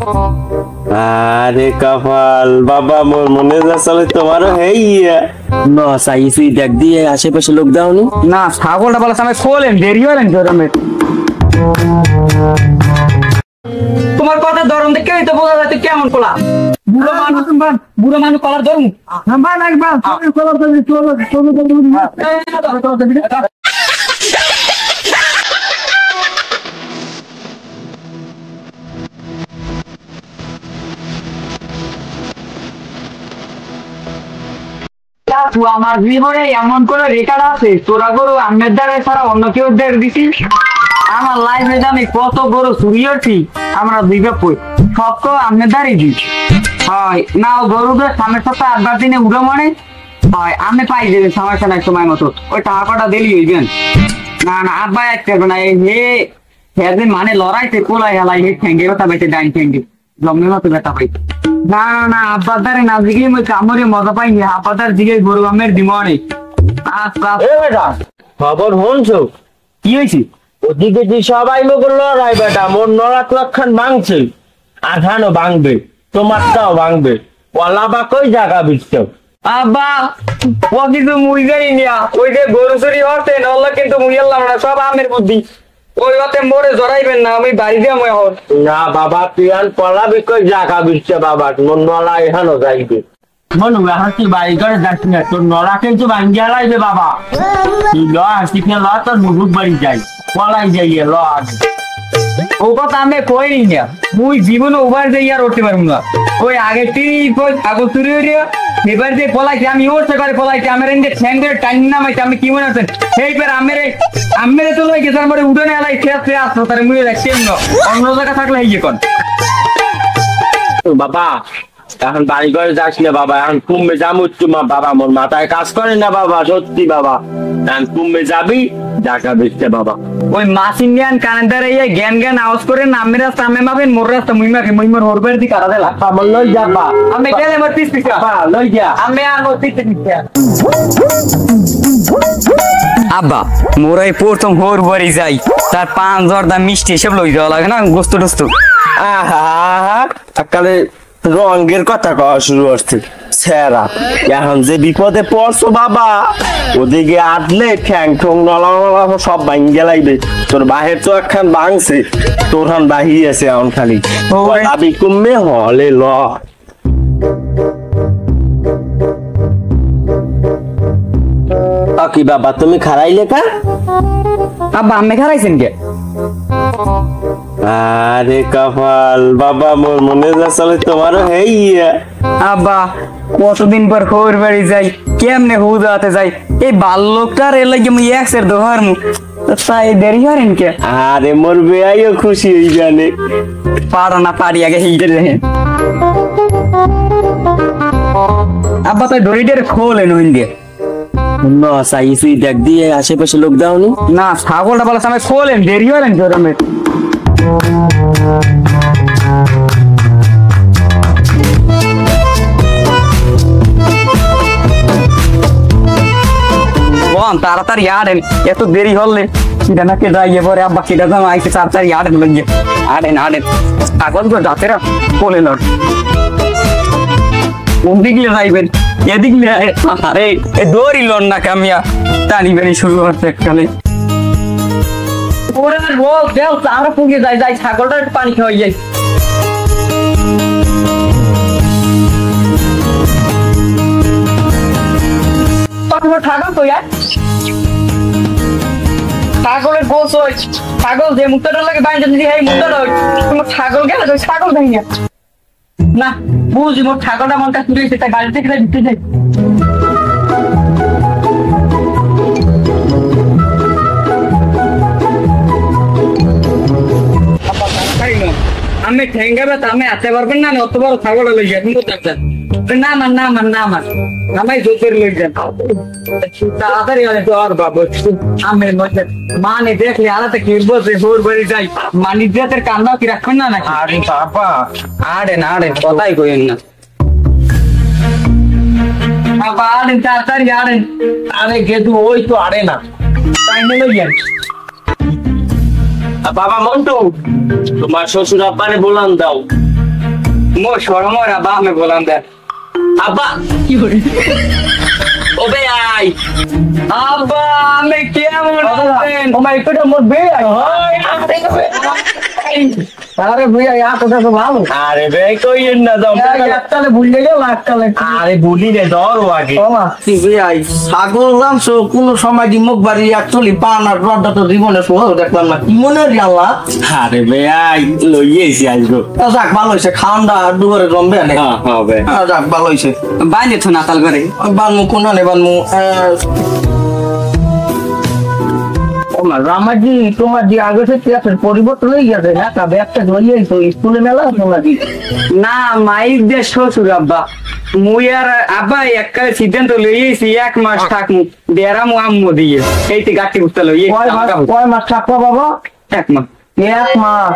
আরে কপাল বাবা, মোর মনে যাচ্ছে তোমারও হেইয়া ন চাইছি দেখ দিয়ে আশেপাশে লোক দাওনি না ছাগলটা বলা আমি খোলেন দেরি হলেন গরমে। তোমার কথা ধরন দেখে তো বোঝা যাচ্ছে কেমন কলা বুড়ো মানুষ কলার ধরুন আমার জীবনে এমন কোন রেকর্ড আছে তোরা গরু আমের দ্বারা ছাড়া অন্য কেউ দেখ দিছিস? আমার লাইফে আমি কত গরু চুরি করছি আমরা দিবে সব তো আমের দ্বারাই দিচ্ছি। হয় না গরুদের সামনের সপ্তাহে 8 দিনে উঠে মনে হয় আমি পাই দেবেন সমস্যা নাই সময় মতো ওই টাকাটা দিলি হইবেন। না না আব্বা এক করবে না হে মানে লড়াইতে কোলাই হেলাই হে ঠেঙ্গে ব্যথা পাইছে ডাইন ঠেঙ্গে জমের মতো ব্যথা পাইছে। না না আব্বার দ্বারে না দিকে কামড়ে মজা পাইনি আব্বার দ্বার দিকে গরু আমের দিব অনেক। খবর শুনছো কি হয়েছে? ওদিকে যে সবাই লোক লড়াই বেটা, মোর নড়াক লক্ষণ ভাঙছে, আধানো ভাঙবে, তোমারটাও ভাঙবে, ওলা বা কই জায়গা বিচ্ছ আব্বা ও কিন্তু মুই জানি না ওই যে গরু চুরি হতে নলে কিন্তু মুই এলাম না সব আমের বুদ্ধি ওই হতে মোরে জড়াইবেন না আমি বাড়ি দিয়ে মই হন না বাবা তুই আর পলাবি কই জায়গা বিচ্ছ বাবা, মোর নলা এখানো যাইবে মনু এখন তুই বাড়ি করে যাচ্ছি না, তোর নলা কিন্তু ভাঙ্গিয়া লাইবে বাবা, তুই ল হাসি খেয়ে ল তোর মুরুখ বাড়ি যাই পলাই যাইয়ে ল আগে ও কথা আমি কইনি না মুই জীবনে ওভার যাই আর উঠতে পারবো না ওই আগে কাগজ চুরি হইয়া এবার যে পলাইছে আমি ওর করে পলাইছে আমার এনে ঠ্যাঙ্গের টাইম নামাইছে আমি কি মনে আছেন সেই পর আমেরে তো লই গেছে আমার উঠে না এলাই শেষ আসতো তার মুই রাখছি অন্য জায়গা থাকলে হইয়ে কোন বাবা এখন বাড়ি ঘরে যাস না বাবা, এখন কুম্ভে যাবো মা বাবা, মোর মাথায় কাজ করে না বাবা, সত্যি বাবা, এখন কুম্ভে যাবি জায়গা বেচতে বাবা। ওই মাস ইন্ডিয়ান কানেক্টার জ্ঞান জ্ঞান আওয়াজ করে নামের রাস্তা আমি মাবেন মোর রাস্তা মুই মাকে মুই মোর হরবার দি কারা দেলা আমার লই যাবা আমি গেলে মোর 30 টাকা বাবা লই যা আমি আর মোর 30 টাকা আব্বা মোর এই প্রথম হরবারি যাই তার 5 জর্দা মিষ্টি সব লই যাওয়া লাগে না গোস্ত টোস্ত আহা সকালে রঙের কথা কওয়া শুরু করছে সেরা, এখন যে বিপদে পড়ছো বাবা ওদিকে আটলে ঠ্যাং ঠোং নলা সব ভাঙ্গে লাইবে, তোর বাহের তো একখান ভাঙছে তোর হান বাহি আছে এখন খালি আবি কমে হলে ল কি বাবা তুমি খারাইলে কা? আব্বা আমি খারাইছেন কে? আরে কপাল বাবা, মোর মনে যাচ্ছে তোমারও হেইয়া আব্বা কতদিন পর খবর বাড়ি যাই কেমনে হুদাতে যাই এই বাল্যকটার এর লাগে মুই এক্সের দোহার মু তাই দেরি হরেন কে? আরে মোর বেয়াইও খুশি হই জানে পারো না পারি আগে হেইতে দেখেন আব্বা তাই দড়িটারে খোলেন হইন দিয়ে না চাইছি দেখ দিয়ে আশেপাশে লোক দাওনি না ছাগলটা বলা আমি খোলেন দেরি হলেন গরমে। তাড়াতাড়ি আড়েন এত দেরি হলে সেটা নাকি যাইয়ে পরে আব্বা সেটা দাম আইসে তাড়াতাড়ি আড়েন লাগিয়ে আড়েন ছাগল তো জাতেরা কোলে লড় কোন দিকে যাইবেন এদিক আরে দৌড়ি লন না কামিয়া টানি বেড়ি শুরু হচ্ছে এককালে ওরা রোল দেও আরো পুগে যাই ছাগলটা পানি খাওয়াই যাই ছাগল তো ছাগলের গোস ছাগল যে মুক্তাটা লাগে বাইরে যদি এই মুক্তাটা তোমার ছাগল গেলে তো ছাগল ভাই না বুঝি মোর ছাগলটা আমার কাছে চুরি হয়েছে গাড়ি থেকে দিতে যাই আমি ঠেঙ্গা ব্যথা আমি আসতে পারবেন না অত বড় ছাগলটা লই যাবেন না আমায় জোতের লই যান তাড়াতাড়ি আর বাবু আমের মধ্যে মানে দেখলে আলাদা কি বলছে হোর বাড়ি যাই মানিক জাতের কান্না কি রাখবেন না নাকি? আরে বাবা আড়েন কথাই কইেন না বাবা আড়েন তাড়াতাড়ি আড়েন আরে গেদু ওই তো আড়ে না তাই নিয়ে লই যান বাবা মন্টু তোমার শ্বশুর আব্বারে বলান দাও মো শরমর আব্বা আমি বললাম দে আব্বা ওবে আই আব্বা আমি কেমন আছেন ও মাই গড মোর বে আরে ভাইয়া ইয়া কথা তো ভালো আরে বে কইন না দাও একটালে ভুলে গেল একটালে আরে বলি রে ধরো আগে ওমা কি ভাই ছাগল রামছ কোন সময় দি মুখ বাড়ি একচল্লি পান আর রডটা তো জীবনে শোয়াও দেখলাম না কি মনে রে আল্লাহ আরে বে আই লইয়েছি আজগো যাক ভালো হয়েছে খাওয়া দুয়ারে জমবে না হ্যাঁ হবে যাক ভালো হয়েছে বাইনে তো নাতাল করে বানমু কোনানে বানমু রামাজি তোমার যে আগে থেকে আছে পরিবর্তন হয়ে গেছে না তবে একটা ধরিয়ে তো স্কুলে মেলা তোমার কি না মাইক দিয়ে শ্বশুর আব্বা মুই আর আব্বা একটা সিদ্ধান্ত লইয়েছি 1 মাস থাকমু বেড়ামু আম্মু দিয়ে এইতে গাটি উঠতে লইয়ে কয় মাস থাকবো বাবা 1 মাস 1 মাস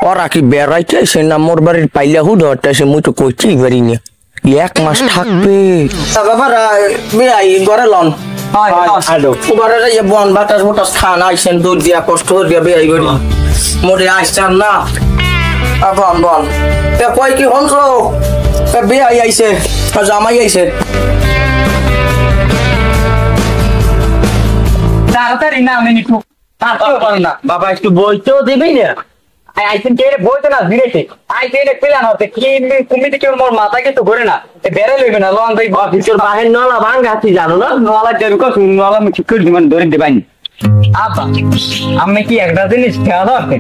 ওরা কি বেড়াইতে সে না মোর বাড়ির পাইলা হুড সে মুই তো কইতেই পারি না 1 মাস থাকবে বাবা বেআই ঘরে লন আডো ঘরে যাইয়া বন বাতাস বাতাস খান আইসেন দুধ দিয়া কষ্ট দিয়া বেআই করি মোরে আইসান না বন বন কয় কি হনছ বেআই আইছে জামাই আইছে তাড়াতাড়ি না আমি নিকু তাড়াতাড়ি পারি না বাবা একটু বইতেও দিবি না আইছেন কে বইতে না দিরেছে আইছেন প্ল্যান হতে কি কমিটি কেউ মোর মাথা কিছু ঘুরে না বেড়ে লইবে না লন ভাই অফিসের বাহির নলা ভাঙ্গা আছি জানো না নলা যেরকম নলা আমি ঠিক করে দিবেন ধরে দেবাই আব্বা আমি কি একটা জিনিস খেয়াল আছে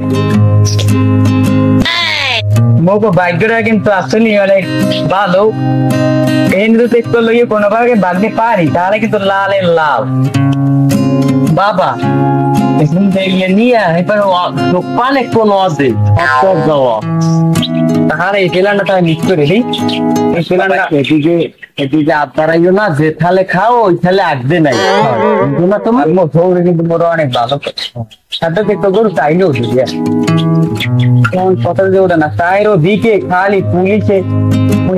মোকো বাইকটা কিন্তু আসলে অনেক ভালো কিন্তু দেখতে লইয়ে কোনোভাবে বাঁধতে পারি তাহলে কিন্তু লালের লাল বাবা নিয়ে এবার দোকানে কোন আছে তাহলে এই প্ল্যানটা তাই মিস করে দিই এই প্ল্যানটা এদিকে আপনারাইও না যে থালে খাও ওই থালে আগদে নাই না তোমার মোর কিন্তু মোর অনেক ভালো সাথে দেখতে গরু চাইলেও উঠে কোন কথা যে ওটা না তাইরও দিকে খালি পুলিশে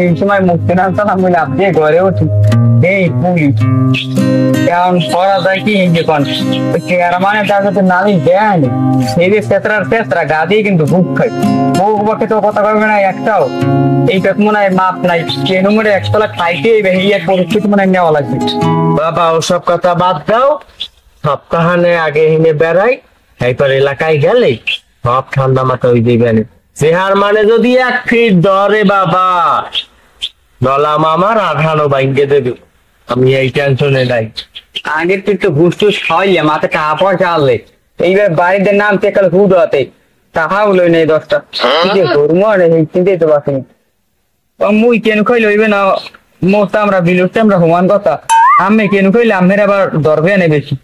এই সময় মুক্তি নামতাম বলে আপনি ঘরে উঠি এই পুলিশ কেমন করা যায় কি যখন মানে তার কাছে নামি দেয়নি সেই যে চেতরা গা দিয়ে কিন্তু ভুক খাই বউ বাকে তো কথা কবে না একটাও এই পেট মনে হয় মাপ নাই কেন মনে একতলা খাইতে বেরিয়ে পরিস্থিতি মনে হয় নেওয়া লাগবে বাবা ওসব কথা বাদ দাও সপ্তাহানে আগে হিনে বেড়াই এইবার এলাকায় গেলে সব ঠান্ডা মাথা হয়ে দিবেন চেহার মানে যদি 1 ফিট ধরে বাবা নলাম আমার আধানো বাইকে দেবে আমি এই টেনশনে নাই আগের তুই তো ঘুষ টুস খাওয়াইলে মাথা টাকা পয়সা আনলে এইবার বাড়িতে নাম চেকাল হুড হতে টাকাও লই নাই 10টা ধর্ম চিন্তাই তো পারছি মুই কেন খাইলে হইবে না মোস্ট আমরা বিলুসতে আমরা সমান কথা আমি কেন খাইলে আমের আবার দরবে আনে বেশি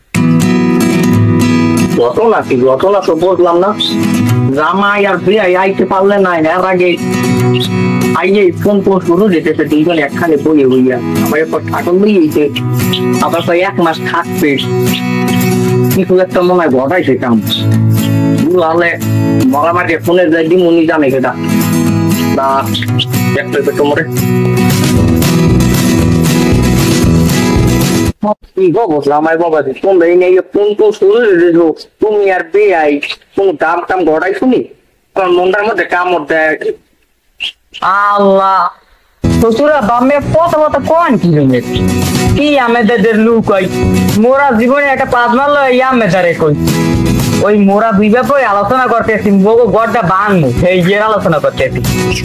ঘটনা কি ঘটনা তো বললাম না জামাই আর বেআই আইতে পারলে নাই এর আগে আইয়ে ফোন পোস্ট শুরু যেতেছে দুইজন একখানে বইয়ে হইয়া আমার এরপর ঠাকুর লইয়েছে আবার তো 1 মাস থাকবে কিছু একটা মনে হয় ঘটাইছে কাম বুঝলে মরামাটি ফোনে যাই দিমুনি জানে কেটা না একটা তোমারে কি গো বললাম আমার বাবা তোমরা এই নিয়ে ফোন তো শুরু দিলো তুমি আর বেআই কোন দাম টাম ঘটাই শুনি কারণ মনটার মধ্যে কামড় দেয় আল্লাহ শ্বশুরা বামে কথা কোন কি আমাদের লুক হয় মোরা জীবনে একটা 5 মারলো আমাদের কই ওই মোরা বিবা কই আলোচনা করতেছি মোগো গড়টা বাংমু সেই যে আলোচনা করতেছি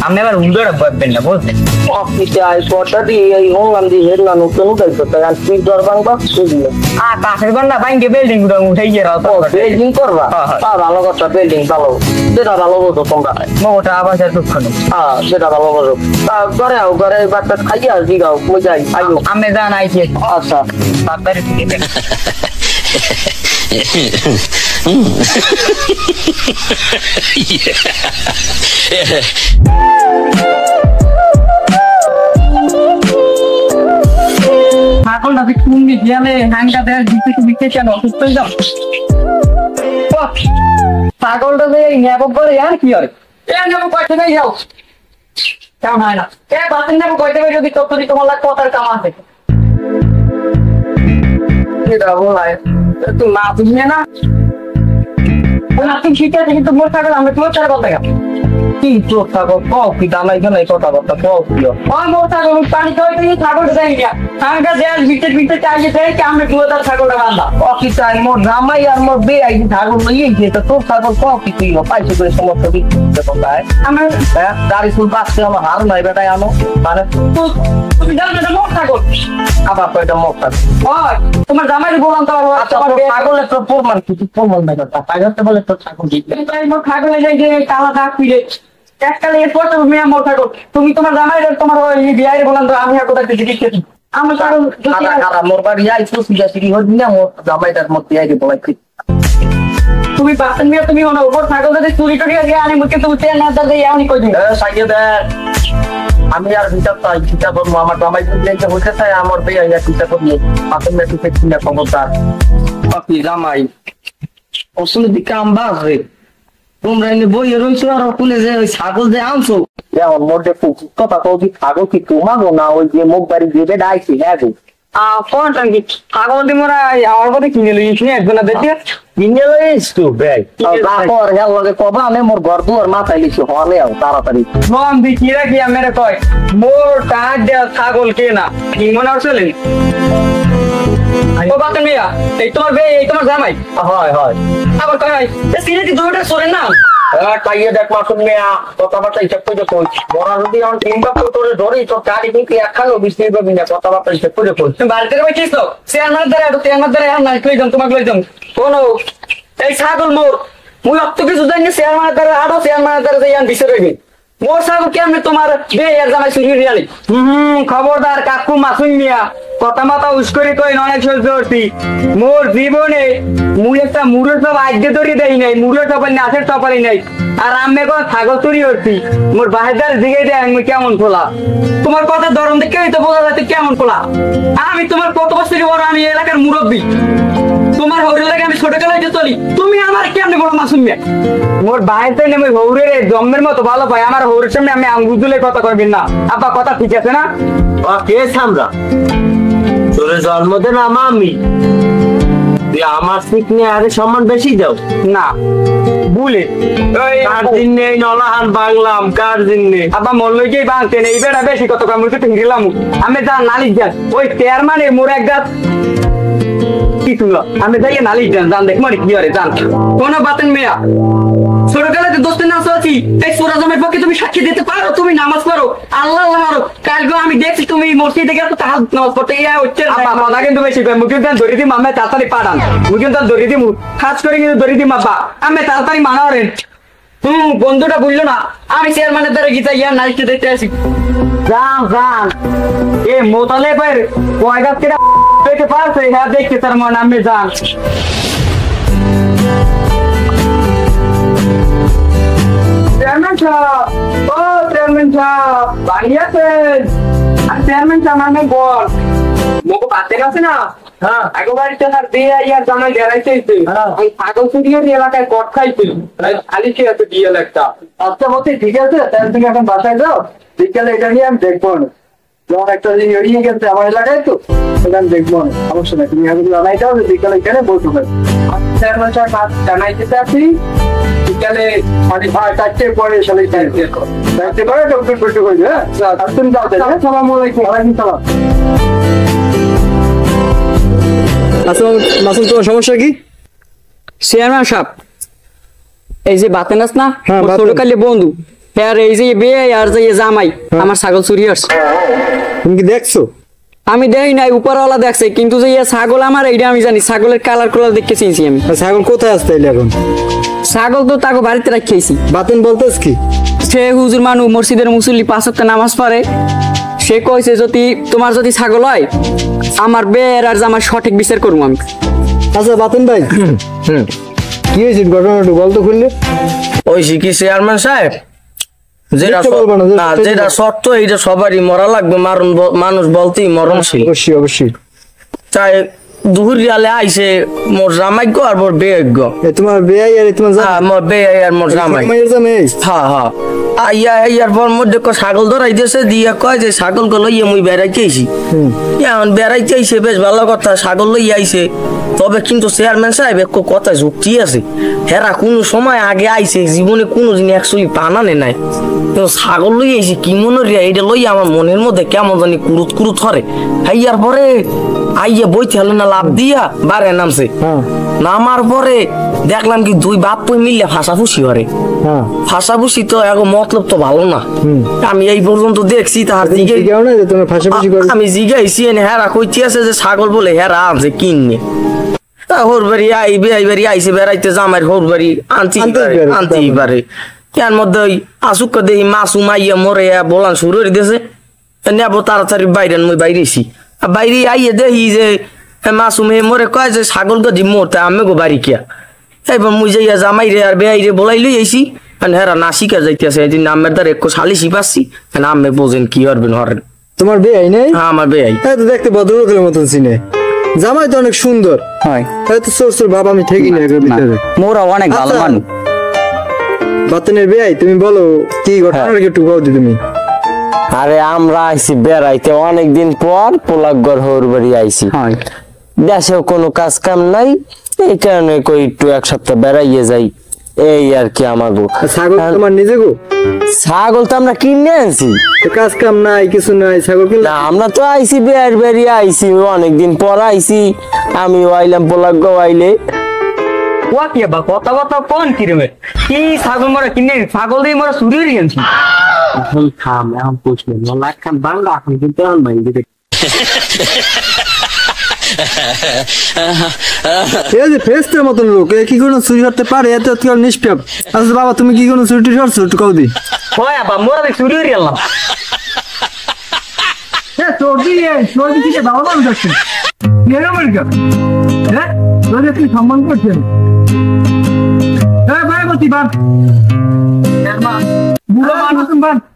আপনি আবার উল্টোটা বলবেন না বুঝলেন অফিসে আই পড়টা দিয়ে এই অনলাইন দিয়ে হেডলাম নতুন উঠাই করতে আর কি দরবার বা বুঝলে কাঠের বান্না বাইকে বিল্ডিং গুলো উঠাই গিয়ে বিল্ডিং করবা ভালো কথা বিল্ডিং ভালো যেটা ভালো বলতো তোমরা মোটা আবার দুঃখ নেই যেটা ভালো বলো ঘরে আও ঘরে বাচ্চা খাইয়া দিগাও কই যাই আইও আমি জান আইছি আচ্ছা তাড়াতাড়ি ঠিক আছে ছাগলটা তুমি গেলে হাঙ্গা দেয় দিতে তুমি কে কেন অসুস্থ হয়ে যাও ছাগলটা যে নেব করে আর কি আর নেব কয়তে নাই যাও কেমন হয় না বাতিল নেব কয়তে যদি তথ্য তোমার লাগ কথার কাম আছে এটা বলাই তুমি মা বুঝবে না তুমি শিখে আছে কিন্তু মোর ছাগল আমরা তোর ছাগল কথা কি তোর ছাগল কও কি দামাই কেন এই কথা কথা কও কি ও মোর ছাগল পানি খাওয়াই তুমি ছাগল দেয় না আমাকে দেয়াল ভিতরে চাইছে দেয় কি আমরা দুয়ার ছাগলটা বাঁধা কি চাই মোর জামাই আর মোর বে আই ছাগল লইয়ে গিয়ে তো তোর ছাগল কও কি তুই পাইছে করে সমস্ত দিতে কোথায় আমার হ্যাঁ দাড়ি ফুল পাচ্ছে আমার হার নাই বেটাই আনো মানে তুমি জানো না মোর ছাগল আবার কয়টা মুখ থাকে ওই তোমার জামাই বললাম তো আচ্ছা তোর ছাগলের তো প্রমাণ কিছু প্রমাণ নাই কথা পাইতে বলে তোর ছাগল দিতে মোর ছাগলে যাই যে কালা দাগ ফিরে এককালে এরপর তো মেয়ে মোর ছাগল তুমি তোমার জামাই তোমার ওই বিয়ারে বললাম তো আমি আর কোথায় থেকে দিচ্ছি আমার ছাগল মোর বাড়ি আই তো সিগা সিগি হদি না মোর জামাইটার মধ্যে আই বলাই তুমি বাসন নিয়ে তুমি ওনার উপর ছাগল যদি চুরি টুরি আগে আনি মুখে তুমি তেল না দাও আমি কই দিই সাইকে দে আমি আর ভিতর তো চিন্তা করবো আমার জামাই যে হইতে চাই আমার বে আই চিন্তা করবো পাতন মেয়ে তুই চিন্তা খবরদার আপনি জামাই আসলে দিকে আমবাস রে তোমরা এনে বইয়ে রয়েছো আর কুলে যে ওই ছাগল যে আনছো যেমন মোটে কথা কও কি ছাগল কি তোমাগো না ওই যে মুখ বাড়ি দিয়ে ডাইছি হ্যাঁ গো কোন টাঙ্গি ছাগল দি মোরা আমার কথা কিনে লইছ নি একজন দেখি কিনে লইস তো ভাই তারপর হেল লগে কবা আমি মোর ঘর দুয়ার মাথায় লিখি হলে আও তাড়াতাড়ি নম দি কি রাখি আমার কয় মোর টাকা দে ছাগল কে না কি মনে হচ্ছে ও বাতন মিয়া এই তোমার বে এই তোমার জামাই হয় হয় আবার কয় এ সিনেটি দুইটা সরে না তাইয়ে দেখ মাসুম মিয়া কথাবার্তা হিসাব করে কই মরা যদি আমার তিনটা তোরে ধরে তো গাড়ি কিন্তু একখানো বিস্তারিত পাবি না কথাবার্তা হিসাব করে কই তুমি বাড়িতে বসে তো সে আমার দ্বারা তো আমার দ্বারা না কই যাম তোমাকে লই যাম কোন এই ছাগল মোর মুই অত কিছু জানি সে আমার দ্বারা আড়ো সে আমার দ্বারা যাই আন বিসে রইবে মোর ছাগল কেমনে তোমার বে এর জামাই চুরি রিয়ালি খবরদার কাকু মাসুম মিয়া কথা মাথা উস্করি কই অনেক সহ্য করছি মোর জীবনে মুই একটা মুড়ের সব আজকে ধরে দেই নাই মুড়ের সবাই নাচের সপালি নাই আর আমি কোন ছাগল চুরি করছি মোর বাহিদার দিকে দেয় আমি কেমন খোলা তোমার কথা ধরন দেখে তো বোঝা যাচ্ছে কেমন খোলা আমি তোমার কত বছর বড় আমি এলাকার মুরব্বী তোমার হৌরের লাগে আমি ছোট কালে চলি তুমি আমার কেমনে বড় মাসুম মিয়া মোর বাহিতে নেমে হৌরের জন্মের মতো ভালো পাই আমার হৌরের সামনে আমি আঙ্গুল কথা করবেন না আব্বা কথা ঠিক আছে না কে আমরা তোরে জন্মদিন আমি আমার ঠিক নিয়ে আরে সম্মান বেশি দাও না ভুলে কার দিনে এই নলাহান বাংলাম কার দিনে আব্বা মল্লই গিয়ে বাঁধতেন এই বেড়া বেশি কত কামড় তো গেলাম আমি যা নালিশ যান ওই তেয়ার মানে মোর এক গাছ কি তুলো আমি যাই নালিশ যান জান দেখ মানে কি আরে জান কোন বাতেন মেয়া ছোটকালে দোস্তের নাচ আছি এই সোরা জমের পক্ষে তুমি সাক্ষী দিতে পারো তুমি নামাজ পড়ো আল্লাহ আল্লাহ কালকে আমি দেখছি তুমি মসজিদে গেছো তাহার নামাজ পড়তে ইয়া হচ্ছে কথা কিন্তু বেশি মুখে দান ধরে দিম আমি তাড়াতাড়ি পাঠান মুখে দান ধরে দিম খাস করে কিন্তু ধরে দিম আব্বা আমি তাড়াতাড়ি মানাওরেন বন্ধুটা বুঝলো না আমি চেয়ারম্যানের দ্বারা গীতা ইয়া নাচতে দেখতে আসি যান যান এ মোতালে পর কয় গাছ কেটে পেতে পারছে হ্যাঁ দেখতে তার মনে আমি যান চেয়ারম্যান সাহেব ও চেয়ারম্যান সাহেব বাড়ি আছেন চেয়ারম্যান সাহেব আমি বল মোকে পাতে আছে না হ্যাঁ আগবাড়িতে আর দিয়ে ইয়ার জামাই বেড়াইতে ওই ছাগল চুরিয়ে এলাকায় কট খাইছিল আলিকে আছে দিয়ে একটা আচ্ছা বলছি ঠিক আছে তাহলে তুমি এখন বাসায় যাও বিকেলে এটা নিয়ে আমি দেখবো না যখন একটা এড়িয়ে গেছে আমার এলাকায় তো সেটা আমি দেখবো না সমস্যা নাই তুমি এখন জানাই দাও যে বিকেলে এখানে বলতে হবে চেয়ারম্যান সাহেব জানাইতে চাচ্ছি বিকেলে মানে 4টার পরে এসে চাইতে করে ডক্টর করে হ্যাঁ তুমি যাও আসসালামু আলাইকুম ওয়ালাইকুম সালাম মাসুম তোমার সমস্যা কি? চেয়ারম্যান সাহেব এই যে বাতেনাস না হ্যাঁ, বাতেন। ছোটকালে বন্ধু আর এই যে বিয়ে আর যে জামাই আমার ছাগল চুরি হচ্ছে তুমি কি দেখছো? আমি দেখি নাই উপরওয়ালা দেখছে কিন্তু যে ছাগল আমার এইটা আমি জানি ছাগলের কালার কালার দেখে চিনছি আমি আর ছাগল কোথায় আসতে এলে এখন? ছাগল তো তাকে বাড়িতে রাখিয়েছি বাতেন বলতেছ কি? সে হুজুর মানু মসজিদের মুসল্লি 5 ওয়াক্ত নামাজ পড়ে সে কইছে যদি তোমার যদি ছাগল হয় আমার বের আর জামার সঠিক বিচার করবো আমি আচ্ছা বাতেন ভাই কি হয়েছে ঘটনাটা বলতো খুললে? ওই কি চেয়ারম্যান সাহেব যেটা মিথ্যে বলবো না, না যেটা সত্য এইটা সবারই মরা লাগবে মানুষ বলতেই মরণশীল অবশ্যই অবশ্যই চাই দুহুরিয়ালে আইছে মোর জামাইগ্য আর মোর বেয়জ্ঞ। তোমার বেয়াই আর তোমার মোর বেয়াই আর মোর জামাই। হ্যাঁ হ্যাঁ আইয়া আইয়ার পর মধ্যে ছাগল ধরাই দিয়েছে দিয়া কয় যে ছাগল গুলো ইয়ে মুই বেড়াইতে আইছি। এখন বেড়াইতে আইছে বেশ ভালো কথা, ছাগল লইয়া আইছে। তবে কিন্তু চেয়ারম্যান সাহেব এক কথা যুক্তি আছে, হেরা কোন সময় আগে আইছে জীবনে কোনো জিনিস একচুয়ালি বানানে নাই, কিন্তু ছাগল লই আইছে কি মনে রিয়া এটা লইয়া আমার মনের মধ্যে কেমন জানি কুরুত কুরুত হরে। হাইয়ার পরে আইয়া বইতে হলো না লাভ দিয়া বারে নামছে। নামার পরে দেখলাম কি দুই বাপ পই মিললে ফাঁসাফুসি হরে। ফাঁসাফুসি তো এখন মতলব তো ভালো না। আমি এই পর্যন্ত দেখছি তাহার দিকে আমি জিগাইছি হেরা কইতে আছে যে ছাগল বলে হেরা আনছে কিনে হোরবাড়ি আইবে আইবারি আইসে বেড়াইতে জামাই হোরবাড়ি আনতেই পারে। এর মধ্যে ওই আসুক দেখি মাসুম আইয়া মরে বলান শুরু করে দিয়েছে, নেবো তাড়াতাড়ি বাইরে মই বাইরেছি। বাইরে আইয়ে দেখি যে মাসুম হে মরে কয় যে ছাগল গদি মরতে আমি গো বাড়ি কিয়া। এবার মুই যাইয়া জামাই রে আর বেআই রে বলাই লই আইছি। হেরা না শিখা যাইতেছে এই দিন আমের দ্বারা একটু সালিশি পাচ্ছি, আমে বোঝেন কি হরবেন হরেন। তোমার বেআই নেই? হ্যাঁ আমার বেআই। তো দেখতে ভদ্রলোকের মতন চিনে, জামাই তো অনেক সুন্দর। তো সোর বাবা আমি ঠেকি না ভিতরে, মোরা অনেক ভালো মানুষ। বাতনের বেআই তুমি বলো কি ঘটনা একটু বলো তুমি। আরে আমরা আইছি বেড়াইতে অনেকদিন পর পোলাকগড় হৌর বাড়ি আইছি। দেশেও কোনো কাজ কাম নাই, এই কারণে কই একটু এক সপ্তাহ বেড়াইয়ে যাই এই আর কি। আমাগো ছাগল তোমার নিজে গো? ছাগল তো আমরা কিনে আনছি, কাজ কাম নাই কিছু নাই, ছাগল না আমরা তো আইছি বেড় বেরিয়ে আইছি অনেকদিন পর আইছি। আমি আইলাম পোলাকগড় আইলে কথা কথা কোন কিরমে কি ছাগল মরা কিনে ছাগল দিয়ে মরা চুরি হয়ে গেছি। এখন থাম, এখন পুষলেন লাখ খান বাংলা এখন কিন্তু ফেস্টের মতন লোক কি কোনো চুরি করতে পারে? এত নিষ্পাপ। আচ্ছা বাবা তুমি কি কোনো চুরি করছো একটু কও দি। মোরা চুরি হয়ে গেলাম। সম্মান করছেন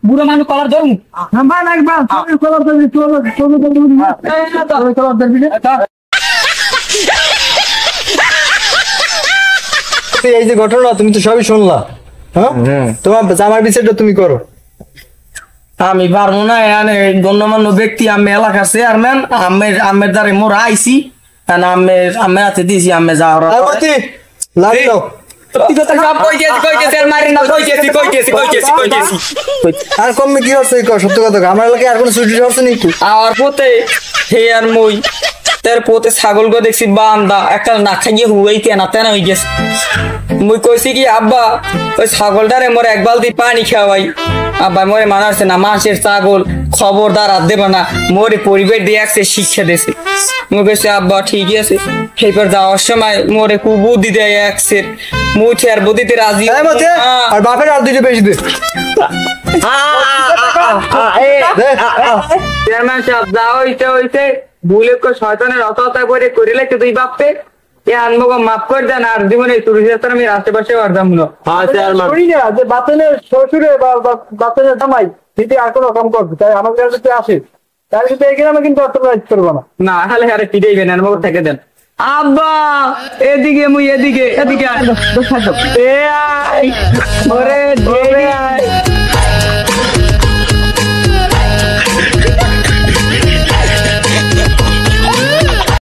বুড়ো মানুষ কলার ধরুন এই যে ঘটনা তুমি তো সবই শুনলা। হ্যাঁ তোমার জামার বিচারটা তুমি করো। আমি পারবো না, গণ্যমান্য ব্যক্তি আমি এলাকার চেয়ারম্যান আমের দ্বারে মোরা আইছি, আমি হাতে দিয়েছি আমি যাওয়ার লাগলো আর কমে কি হচ্ছে সত্য কথা আমার এলাকায় আর কোনো ছুটি হচ্ছে নাকি? আর পোতে হে আর মই তার পোতে ছাগল গো দেখছি বান্দা একটা না খাইয়ে হুয়াই তেনা তেনা হয়ে গেছে। মুই কইছি কি আব্বা ওই ছাগলটারে মোর এক বালতি পানি খাওয়াই। আব্বা মোরে মানাচ্ছে না, মাসের ছাগল খবরদার আর দেব না, মোরে পরিবার দিয়ে আসছে শিক্ষা দিয়েছে। মুই কইছি আব্বা ঠিক আছে। সেইবার যাওয়ার সময় মোরে খুব বুদ্ধি দেয় একসে মুছে আর বুদ্ধিতে রাজি আর বাপের আর দুইটা বেশি দে। চেয়ারম্যান সাহেব যা হইতে হইতে ভুলে শয়তানের অততা করে করিলে তুই বাপে এ আনবো মাফ করে দেন আর জীবনে তুলসী আমি আশেপাশে আর যাবো না। যে বাতনের শ্বশুরে বা বাতনের জামাই যদি আর কোনো কাম করবে তাই আমার কাছে যদি আসে তাহলে কিন্তু এই গ্রামে কিন্তু অর্থনৈতিক করবো না। না তাহলে আরে ফিরেইবেন আনবো থেকে দেন। আব্বা এদিকে মুই এদিকে এদিকে ওরে